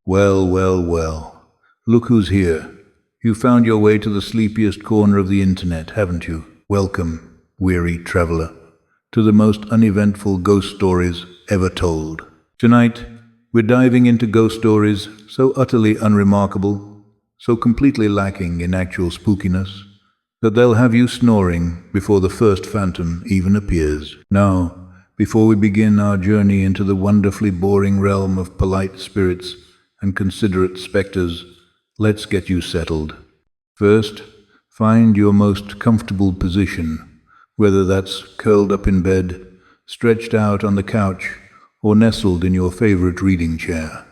Well, well, well. Look who's here. You found your way to the sleepiest corner of the internet, haven't you? Welcome, weary traveler, to the most uneventful ghost stories ever told. Tonight, we're diving into ghost stories so utterly unremarkable, so completely lacking in actual spookiness, that they'll have you snoring before the first phantom even appears. Now, before we begin our journey into the wonderfully boring realm of polite spirits and considerate specters, let's get you settled. First, find your most comfortable position, whether that's curled up in bed, stretched out on the couch, or nestled in your favorite reading chair.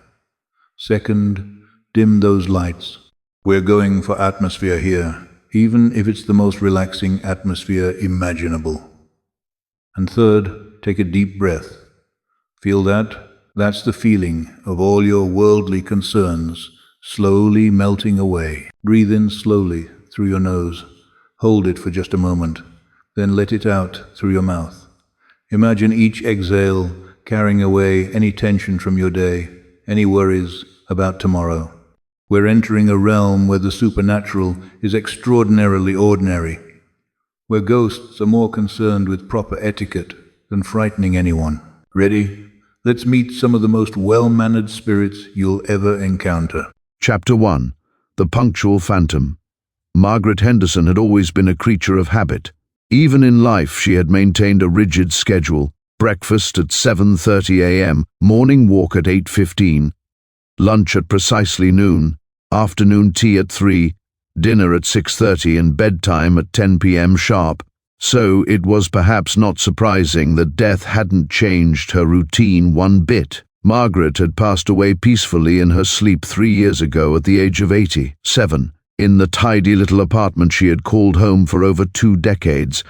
Second, dim those lights. We're going for atmosphere here, even if it's the most relaxing atmosphere imaginable. And third, take a deep breath. Feel that? That's the feeling of all your worldly concerns slowly melting away. Breathe in slowly through your nose. Hold it for just a moment, then let it out through your mouth. Imagine each exhale carrying away any tension from your day, any worries about tomorrow. We're entering a realm where the supernatural is extraordinarily ordinary, where ghosts are more concerned with proper etiquette than frightening anyone. Ready? Let's meet some of the most well-mannered spirits you'll ever encounter. Chapter 1. The Punctual Phantom. Margaret Henderson had always been a creature of habit. Even in life she had maintained a rigid schedule: breakfast at 7:30 a.m., morning walk at 8:15, lunch at precisely noon, afternoon tea at 3, dinner at 6:30 and bedtime at 10 p.m. sharp. So it was perhaps not surprising that death hadn't changed her routine one bit. Margaret had passed away peacefully in her sleep 3 years ago at the age of 87, in the tidy little apartment she had called home for over 2 decades.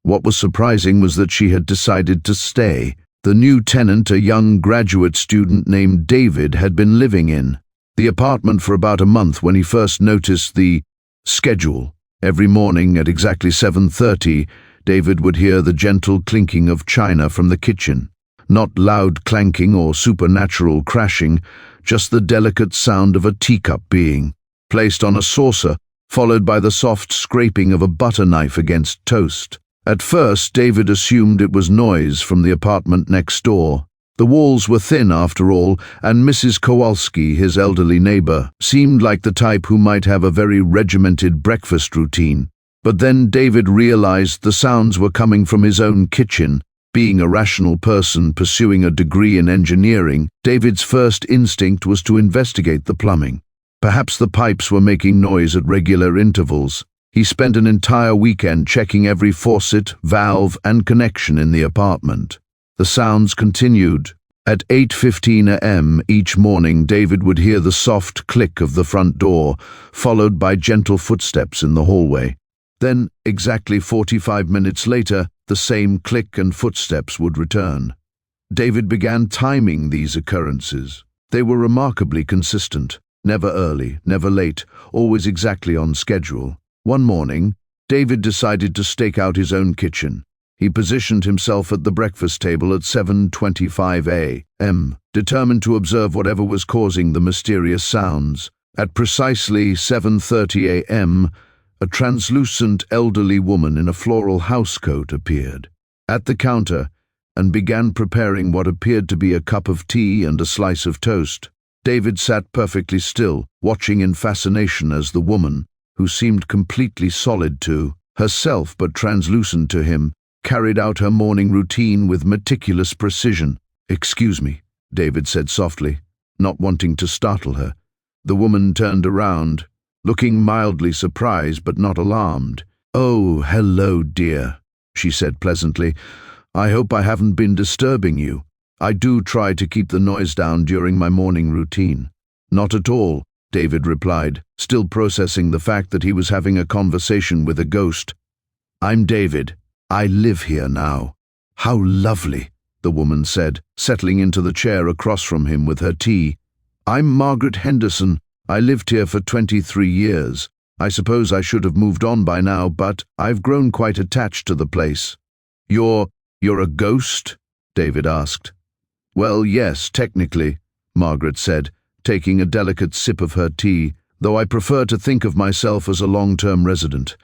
What was surprising was that she had decided to stay. The new tenant, a young graduate student named David, had been living in the apartment for about a month when he first noticed the schedule. Every morning at exactly 7:30, David would hear the gentle clinking of china from the kitchen. Not loud clanking or supernatural crashing, just the delicate sound of a teacup being placed on a saucer, followed by the soft scraping of a butter knife against toast. At first, David assumed it was noise from the apartment next door. The walls were thin, after all, and Mrs. Kowalski, his elderly neighbor, seemed like the type who might have a very regimented breakfast routine. But then David realized the sounds were coming from his own kitchen. Being a rational person pursuing a degree in engineering, David's first instinct was to investigate the plumbing. Perhaps the pipes were making noise at regular intervals. He spent an entire weekend checking every faucet, valve, and connection in the apartment. The sounds continued. At 8:15 a.m. each morning, David would hear the soft click of the front door, followed by gentle footsteps in the hallway. Then, exactly 45 minutes later, the same click and footsteps would return. David began timing these occurrences. They were remarkably consistent. Never early, never late, always exactly on schedule. One morning, David decided to stake out his own kitchen. He positioned himself at the breakfast table at 7:25 a.m., determined to observe whatever was causing the mysterious sounds. At precisely 7:30 a.m., a translucent elderly woman in a floral housecoat appeared at the counter and began preparing what appeared to be a cup of tea and a slice of toast. David sat perfectly still, watching in fascination as the woman, who seemed completely solid to herself but translucent to him, carried out her morning routine with meticulous precision. "Excuse me," David said softly, not wanting to startle her. The woman turned around, looking mildly surprised but not alarmed. "Oh, hello, dear," she said pleasantly. "I hope I haven't been disturbing you. I do try to keep the noise down during my morning routine." "Not at all," David replied, still processing the fact that he was having a conversation with a ghost. "I'm David. I live here now." "How lovely," the woman said, settling into the chair across from him with her tea. "I'm Margaret Henderson. I lived here for 23 years. I suppose I should have moved on by now, but I've grown quite attached to the place." You're a ghost?" David asked. "Well, yes, technically," Margaret said, taking a delicate sip of her tea, though I prefer to think of myself as a long-term resident.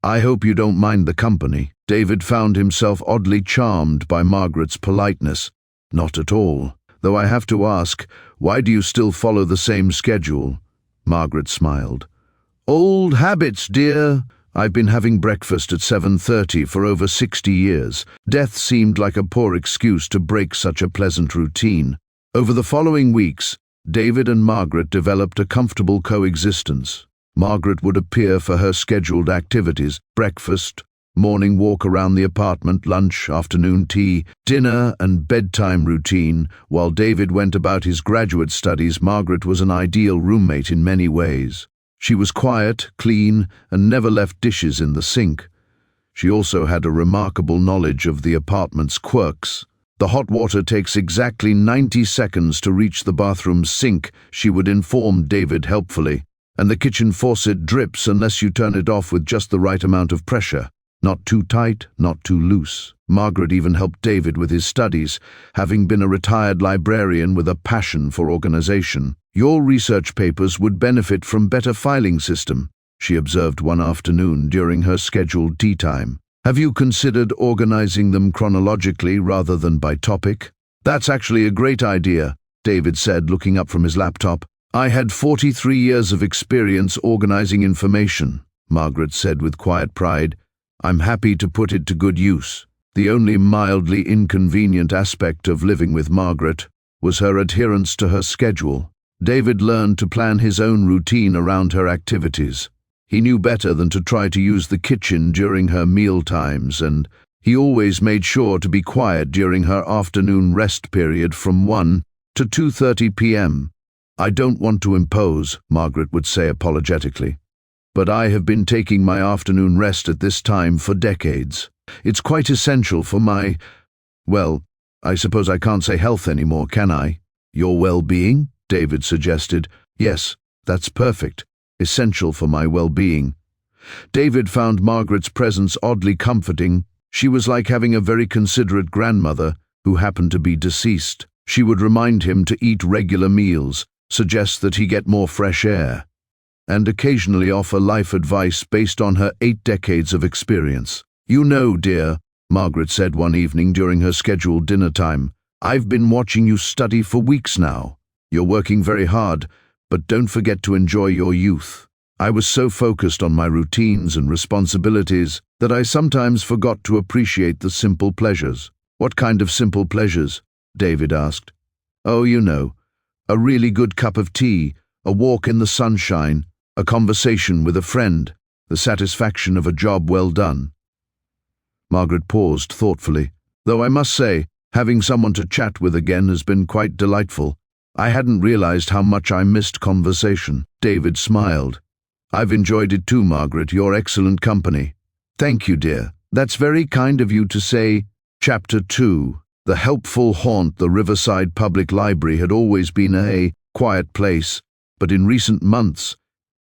I hope you don't mind the company. David found himself oddly charmed by Margaret's politeness. Not at all, though I have to ask, why do you still follow the same schedule? Margaret smiled. Old habits, dear. I've been having breakfast at 7:30 for over 60 years. Death seemed like a poor excuse to break such a pleasant routine. Over the following weeks, David and Margaret developed a comfortable coexistence. Margaret would appear for her scheduled activities: breakfast, morning walk around the apartment, lunch, afternoon tea, dinner and bedtime routine. While David went about his graduate studies, Margaret was an ideal roommate in many ways. She was quiet, clean, and never left dishes in the sink. She also had a remarkable knowledge of the apartment's quirks. The hot water takes exactly 90 seconds to reach the bathroom sink, she would inform David helpfully, and the kitchen faucet drips unless you turn it off with just the right amount of pressure. Not too tight, not too loose. Margaret even helped David with his studies, having been a retired librarian with a passion for organization. Your research papers would benefit from better filing system, she observed one afternoon during her scheduled tea time. Have you considered organizing them chronologically rather than by topic? That's actually a great idea, David said, looking up from his laptop. I had 43 years of experience organizing information, Margaret said with quiet pride. I'm happy to put it to good use. The only mildly inconvenient aspect of living with Margaret was her adherence to her schedule. David learned to plan his own routine around her activities. He knew better than to try to use the kitchen during her meal times, and he always made sure to be quiet during her afternoon rest period from 1 to 2:30 p.m. I don't want to impose, Margaret would say apologetically, but I have been taking my afternoon rest at this time for decades. It's quite essential for my, well, I suppose I can't say health anymore, can I? Your well-being? David suggested. Yes, that's perfect. Essential for my well-being. David found Margaret's presence oddly comforting. She was like having a very considerate grandmother who happened to be deceased. She would remind him to eat regular meals, suggest that he get more fresh air, and occasionally offer life advice based on her 8 decades of experience. You know, dear, Margaret said one evening during her scheduled dinner time, I've been watching you study for weeks now. You're working very hard, but don't forget to enjoy your youth. I was so focused on my routines and responsibilities that I sometimes forgot to appreciate the simple pleasures. What kind of simple pleasures? David asked. Oh, you know, a really good cup of tea, a walk in the sunshine, a conversation with a friend, the satisfaction of a job well done. Margaret paused thoughtfully. Though I must say, having someone to chat with again has been quite delightful. I hadn't realized how much I missed conversation. David smiled. I've enjoyed it too, Margaret, your excellent company. Thank you, dear. That's very kind of you to say. Chapter 2. The helpful haunt. The Riverside Public Library had always been a quiet place, but in recent months,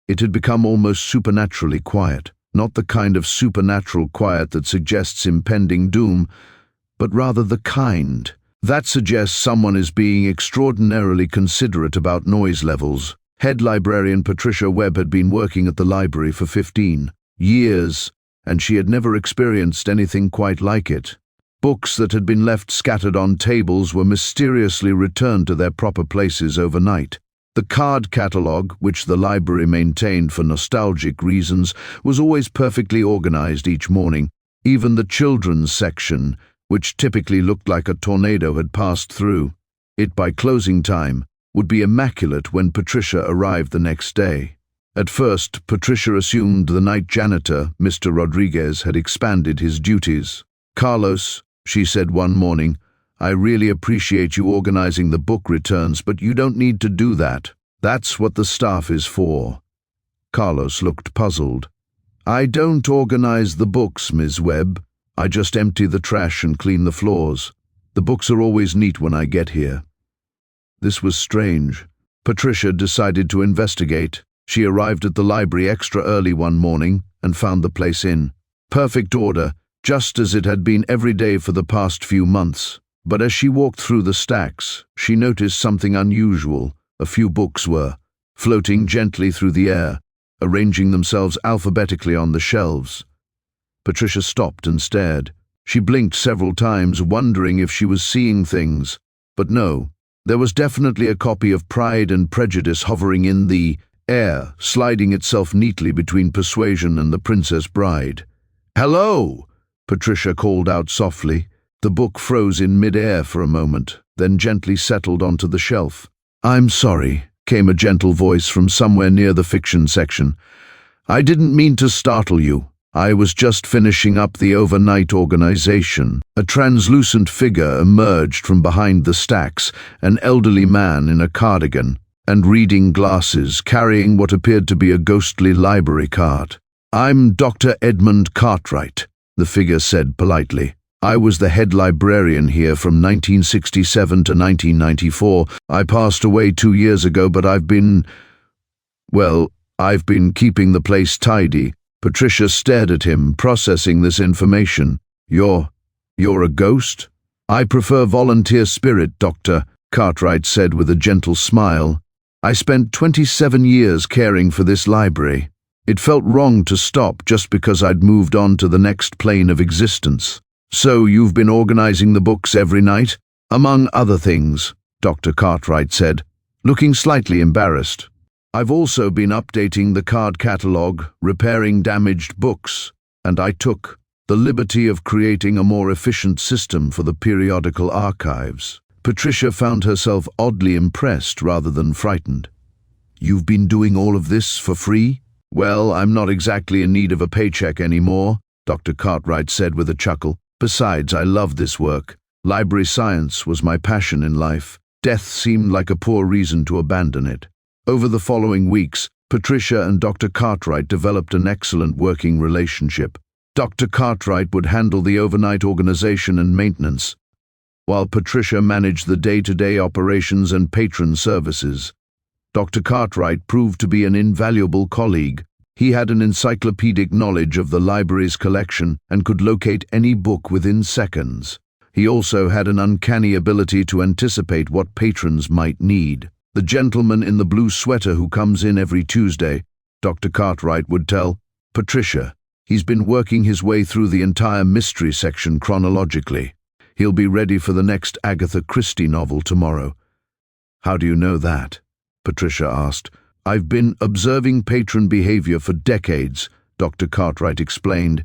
it had become almost supernaturally quiet. Not the kind of supernatural quiet that suggests impending doom, but rather the kind that suggests someone is being extraordinarily considerate about noise levels. Head librarian Patricia Webb had been working at the library for 15 years, and she had never experienced anything quite like it. Books that had been left scattered on tables were mysteriously returned to their proper places overnight. The card catalogue, which the library maintained for nostalgic reasons, was always perfectly organized each morning. Even the children's section, which typically looked like a tornado had passed through it by closing time, would be immaculate when Patricia arrived the next day. At first, Patricia assumed the night janitor, Mr. Rodriguez, had expanded his duties. Carlos, she said one morning, I really appreciate you organizing the book returns, but you don't need to do that. That's what the staff is for. Carlos looked puzzled. I don't organize the books, Ms. Webb. I just empty the trash and clean the floors. The books are always neat when I get here. This was strange. Patricia decided to investigate. She arrived at the library extra early one morning and found the place in perfect order, just as it had been every day for the past few months. But as she walked through the stacks, she noticed something unusual, A few books were floating gently through the air, arranging themselves alphabetically on the shelves. Patricia stopped and stared. She blinked several times, wondering if she was seeing things. But no, there was definitely a copy of Pride and Prejudice hovering in the air, sliding itself neatly between Persuasion and The Princess Bride. "Hello!" Patricia called out softly. The book froze in mid-air for a moment, then gently settled onto the shelf. "I'm sorry," came a gentle voice from somewhere near the fiction section. "I didn't mean to startle you. I was just finishing up the overnight organization." A translucent figure emerged from behind the stacks, an elderly man in a cardigan and reading glasses, carrying what appeared to be a ghostly library cart. "I'm Dr. Edmund Cartwright," the figure said politely. "I was the head librarian here from 1967 to 1994. I passed away 2 years ago, but I've been keeping the place tidy." Patricia stared at him, processing this information. You're a ghost?" "I prefer volunteer spirit, Doctor," Cartwright said with a gentle smile. "I spent 27 years caring for this library. It felt wrong to stop just because I'd moved on to the next plane of existence." "So you've been organizing the books every night?" "Among other things," Dr. Cartwright said, looking slightly embarrassed. "I've also been updating the card catalogue, repairing damaged books, and I took the liberty of creating a more efficient system for the periodical archives." Patricia found herself oddly impressed rather than frightened. "You've been doing all of this for free?" "Well, I'm not exactly in need of a paycheck anymore," Dr. Cartwright said with a chuckle. "Besides, I love this work. Library science was my passion in life. Death seemed like a poor reason to abandon it." Over the following weeks, Patricia and Dr. Cartwright developed an excellent working relationship. Dr. Cartwright would handle the overnight organization and maintenance, while Patricia managed the day-to-day operations and patron services. Dr. Cartwright proved to be an invaluable colleague. He had an encyclopedic knowledge of the library's collection and could locate any book within seconds. He also had an uncanny ability to anticipate what patrons might need. "The gentleman in the blue sweater who comes in every Tuesday," Dr. Cartwright would tell Patricia. "He's been working his way through the entire mystery section chronologically. He'll be ready for the next Agatha Christie novel tomorrow." "How do you know that?" Patricia asked. "I've been observing patron behavior for decades," Dr. Cartwright explained.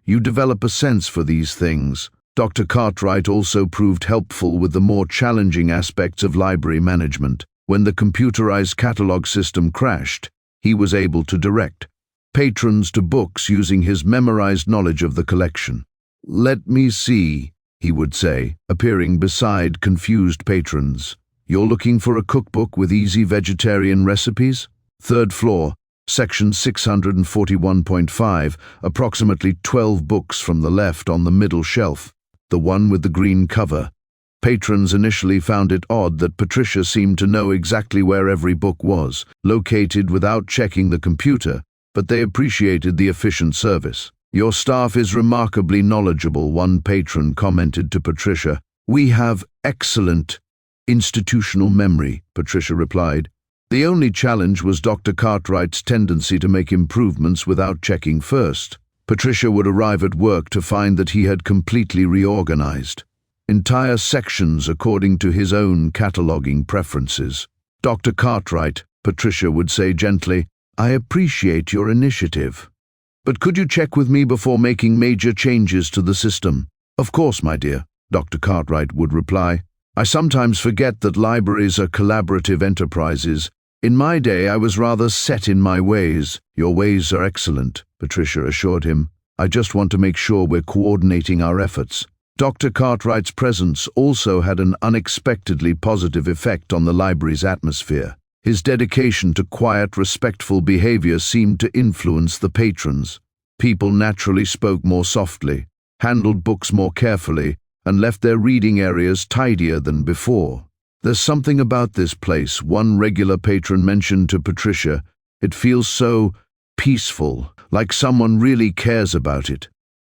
"You develop a sense for these things." Dr. Cartwright also proved helpful with the more challenging aspects of library management. When the computerized catalog system crashed, he was able to direct patrons to books using his memorized knowledge of the collection. "Let me see," he would say, appearing beside confused patrons. "You're looking for a cookbook with easy vegetarian recipes? 3rd floor, section 641.5, approximately 12 books from the left on the middle shelf, the one with the green cover." Patrons initially found it odd that Patricia seemed to know exactly where every book was, located without checking the computer, but they appreciated the efficient service. "Your staff is remarkably knowledgeable," one patron commented to Patricia. "We have excellent institutional memory," Patricia replied. The only challenge was Dr. Cartwright's tendency to make improvements without checking first. Patricia would arrive at work to find that he had completely reorganized entire sections according to his own cataloging preferences. "Dr. Cartwright," Patricia would say gently, "I appreciate your initiative. But could you check with me before making major changes to the system?" "Of course, my dear," Dr. Cartwright would reply. "I sometimes forget that libraries are collaborative enterprises. In my day, I was rather set in my ways." "Your ways are excellent," Patricia assured him. "I just want to make sure we're coordinating our efforts." Dr. Cartwright's presence also had an unexpectedly positive effect on the library's atmosphere. His dedication to quiet, respectful behavior seemed to influence the patrons. People naturally spoke more softly, handled books more carefully, and left their reading areas tidier than before. "There's something about this place," one regular patron mentioned to Patricia. "It feels so peaceful, like someone really cares about it."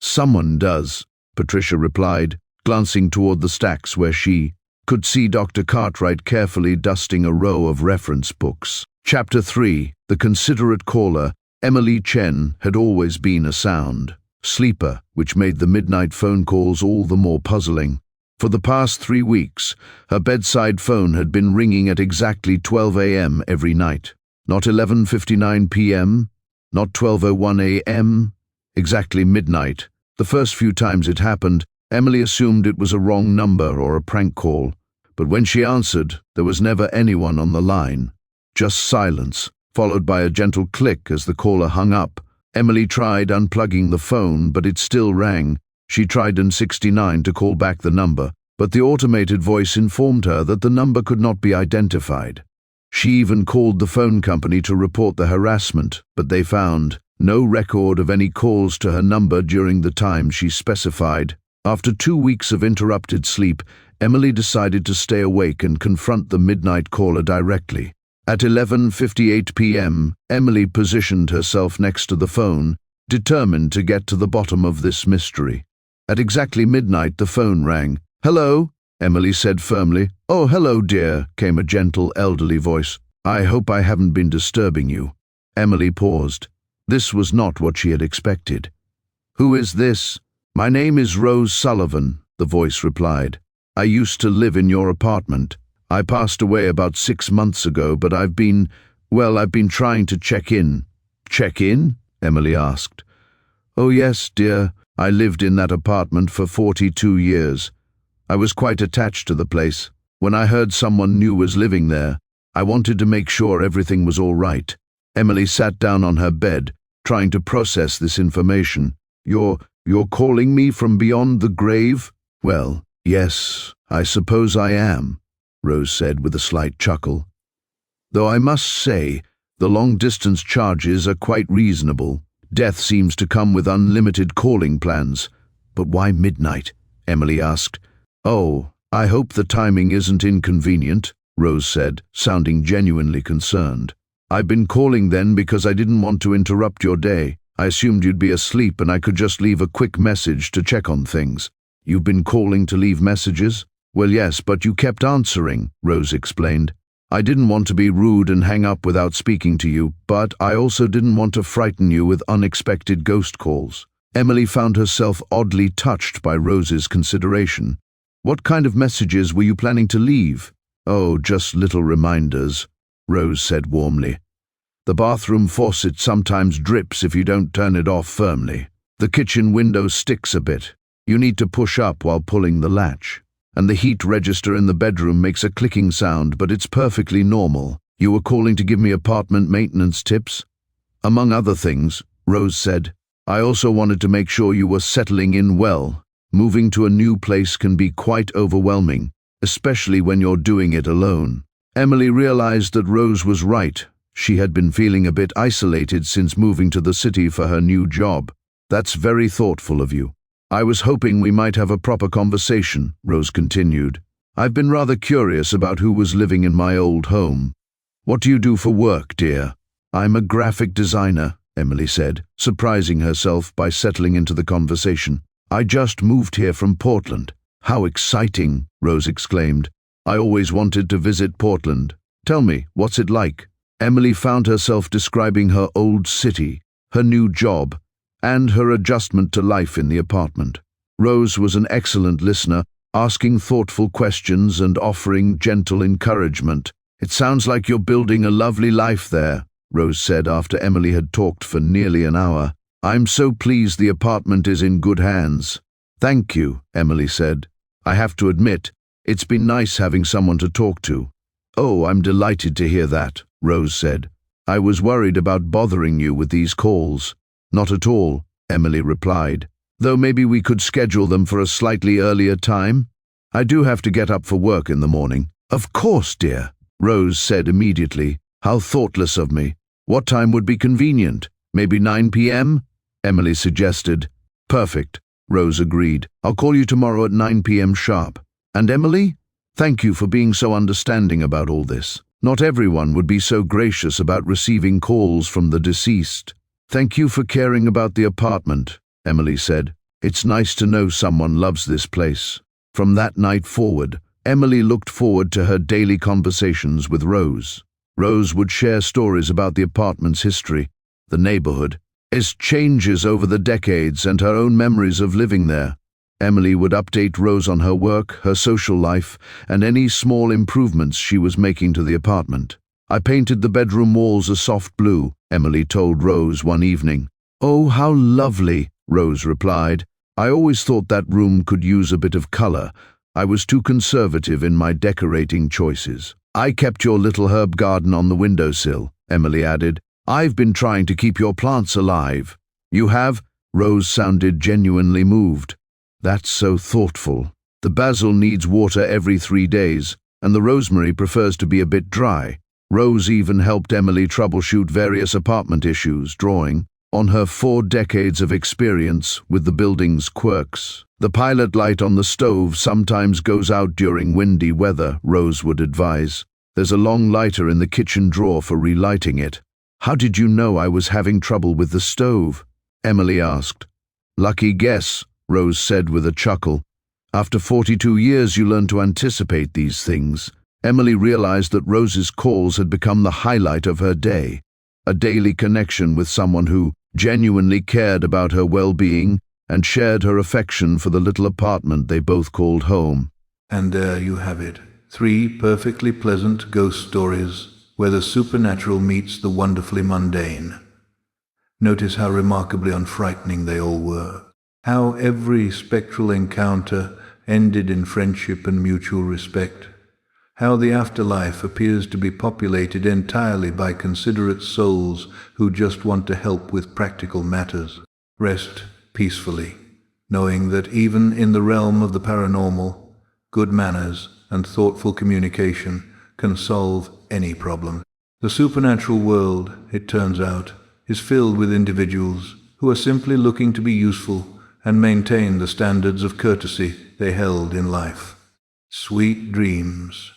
"Someone does," Patricia replied, glancing toward the stacks where she, could see Dr. Cartwright carefully dusting a row of reference books. Chapter 3. The considerate caller, Emily Chen, had always been a sound sleeper, which made the midnight phone calls all the more puzzling. For the past 3 weeks, her bedside phone had been ringing at exactly 12 a.m. every night. Not 11:59 p.m., not 12:01 a.m., exactly midnight. The first few times it happened, Emily assumed it was a wrong number or a prank call. But when she answered, there was never anyone on the line. Just silence, followed by a gentle click as the caller hung up. Emily tried unplugging the phone, but it still rang. She tried N69 to call back the number, but the automated voice informed her that the number could not be identified. She even called the phone company to report the harassment, but they found no record of any calls to her number during the time she specified. After 2 weeks of interrupted sleep, Emily decided to stay awake and confront the midnight caller directly. At 11:58 p.m., Emily positioned herself next to the phone, determined to get to the bottom of this mystery. At exactly midnight, the phone rang. "Hello," Emily said firmly. "Oh, hello, dear," came a gentle, elderly voice. "I hope I haven't been disturbing you." Emily paused. This was not what she had expected. "Who is this?" "My name is Rose Sullivan," the voice replied. "I used to live in your apartment. I passed away about 6 months ago, but I've been trying to check in." "Check in?" Emily asked. "Oh yes, dear. I lived in that apartment for 42 years. I was quite attached to the place. When I heard someone new was living there, I wanted to make sure everything was all right." Emily sat down on her bed, trying to process this information. You're calling me from beyond the grave?" "Well, yes, I suppose I am," Rose said with a slight chuckle. "Though I must say, the long-distance charges are quite reasonable. Death seems to come with unlimited calling plans." "But why midnight?" Emily asked. "Oh, I hope the timing isn't inconvenient," Rose said, sounding genuinely concerned. "I've been calling then because I didn't want to interrupt your day. I assumed you'd be asleep and I could just leave a quick message to check on things." "You've been calling to leave messages?" "Well, yes, but you kept answering," Rose explained. "I didn't want to be rude and hang up without speaking to you, but I also didn't want to frighten you with unexpected ghost calls." Emily found herself oddly touched by Rose's consideration. "What kind of messages were you planning to leave?" "Oh, just little reminders," Rose said warmly. "The bathroom faucet sometimes drips if you don't turn it off firmly. The kitchen window sticks a bit. You need to push up while pulling the latch. And the heat register in the bedroom makes a clicking sound, but it's perfectly normal. You were calling to give me apartment maintenance tips?" "Among other things," Rose said. "I also wanted to make sure you were settling in well. Moving to a new place can be quite overwhelming, especially when you're doing it alone." Emily realized that Rose was right. She had been feeling a bit isolated since moving to the city for her new job. "That's very thoughtful of you. I was hoping we might have a proper conversation," Rose continued. "I've been rather curious about who was living in my old home." "What do you do for work, dear?" "I'm a graphic designer," Emily said, surprising herself by settling into the conversation. "I just moved here from Portland." "How exciting," Rose exclaimed. "I always wanted to visit Portland. Tell me, what's it like?" Emily found herself describing her old city, her new job, and her adjustment to life in the apartment. Rose was an excellent listener, asking thoughtful questions and offering gentle encouragement. "It sounds like you're building a lovely life there," Rose said after Emily had talked for nearly an hour. "I'm so pleased the apartment is in good hands." "Thank you," Emily said. "I have to admit, it's been nice having someone to talk to." "Oh, I'm delighted to hear that," Rose said. "I was worried about bothering you with these calls." "Not at all," Emily replied. "Though maybe we could schedule them for a slightly earlier time. I do have to get up for work in the morning." "Of course, dear," Rose said immediately. "How thoughtless of me. What time would be convenient? Maybe 9 p.m.? Emily suggested. "Perfect," Rose agreed. "I'll call you tomorrow at 9 p.m. sharp." "And Emily, thank you for being so understanding about all this. Not everyone would be so gracious about receiving calls from the deceased." "Thank you for caring about the apartment," Emily said. "It's nice to know someone loves this place." From that night forward, Emily looked forward to her daily conversations with Rose. Rose would share stories about the apartment's history, the neighborhood, its changes over the decades, and her own memories of living there. Emily would update Rose on her work, her social life, and any small improvements she was making to the apartment. "I painted the bedroom walls a soft blue," Emily told Rose one evening. "Oh, how lovely," Rose replied. "I always thought that room could use a bit of color. I was too conservative in my decorating choices." "I kept your little herb garden on the windowsill," Emily added. "I've been trying to keep your plants alive." "You have?" Rose sounded genuinely moved. "That's so thoughtful. The basil needs water every 3 days, and the rosemary prefers to be a bit dry." Rose even helped Emily troubleshoot various apartment issues, drawing on her 4 decades of experience with the building's quirks. "The pilot light on the stove sometimes goes out during windy weather," Rose would advise. "There's a long lighter in the kitchen drawer for relighting it." "How did you know I was having trouble with the stove?" Emily asked. "Lucky guess," Rose said with a chuckle. "After 42 years you learn to anticipate these things." Emily realized that Rose's calls had become the highlight of her day, a daily connection with someone who genuinely cared about her well-being and shared her affection for the little apartment they both called home. And there you have it. 3 perfectly pleasant ghost stories where the supernatural meets the wonderfully mundane. Notice how remarkably unfrightening they all were. How every spectral encounter ended in friendship and mutual respect. How the afterlife appears to be populated entirely by considerate souls who just want to help with practical matters. Rest peacefully, knowing that even in the realm of the paranormal, good manners and thoughtful communication can solve any problem. The supernatural world, it turns out, is filled with individuals who are simply looking to be useful and maintain the standards of courtesy they held in life. Sweet dreams,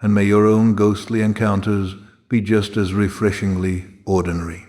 and may your own ghostly encounters be just as refreshingly ordinary.